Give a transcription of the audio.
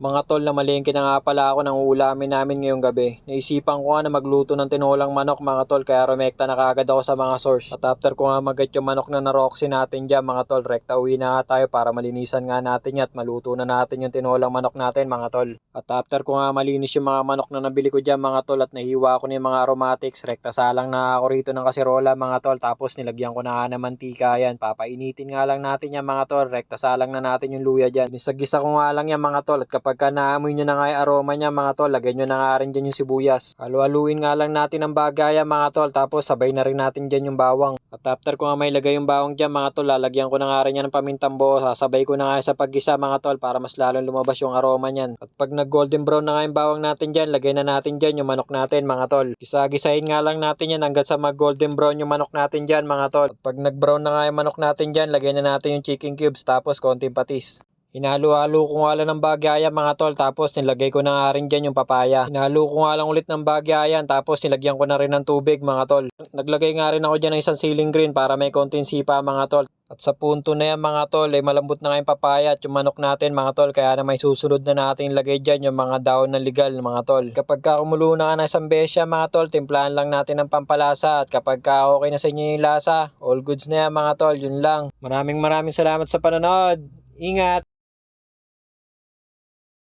Mga tol, namalengke na nga pala ako ng uulamin namin ngayong gabi. Naisipan ko nga na magluto ng tinolang manok mga tol, kaya rumekta na kagad ako sa mga source. At after ko nga magat yung manok na naroxy natin dyan mga tol, rekta uwi na nga tayo para malinisan nga natin yan at maluto na natin yung tinolang manok natin mga tol. At after ko nga malinis yung mga manok na nabili ko dyan mga tol at nahiwa ko na yung mga aromatics, rekta salang na ako rito ng kasirola mga tol, tapos nilagyan ko na nga ng mantika yan. Papainitin nga lang natin yan mga tol, rekta salang na natin yung luya dyan. Nisagisa ko nga lang yan mga tol, at kapag naamoy nyo na nga yung aroma niya mga tol, lagay nyo na nga rin dyan yung sibuyas. Halu-haluin nga lang natin ang bagayan mga tol, tapos sabay na rin natin dyan yung bawang. At after ko nga may lagay yung bawang dyan mga tol, lalagyan ko na nga rin yan ng pamintang buo. Sasabay ko na nga sa paggisa mga tol para mas lalong lumabas yung aroma niyan. At pag nag golden brown na nga yung bawang natin dyan, lagay na natin dyan yung manok natin mga tol. Gisa-gisahin nga lang natin yan hanggang sa mag golden brown yung manok natin dyan mga tol. At pag nag brown na nga yung manok natin dyan, lagay na natin yung chicken cubes tapos konting patis. Hinalo-halo ko nga lang ng bagyayan mga tol, tapos nilagay ko na nga rin dyan yung papaya. Hinalo ko nga lang ulit ng bagyayan, tapos nilagyan ko na rin ng tubig mga tol. Naglagay nga rin ako dyan ng isang ceiling green para may konting sipa mga tol. At sa punto na yan mga tol, malambot na nga yung papaya at yung manok natin mga tol, kaya na may susunod na natin ilagay dyan yung mga daon ng ligal mga tol. Kapag kumulo na nga ng isang besya mga tol, timplahan lang natin ng pampalasa, at kapag okay na sa inyo yung lasa, all goods na yan mga tol, yun lang. Maraming salamat sa panonood. Ingat!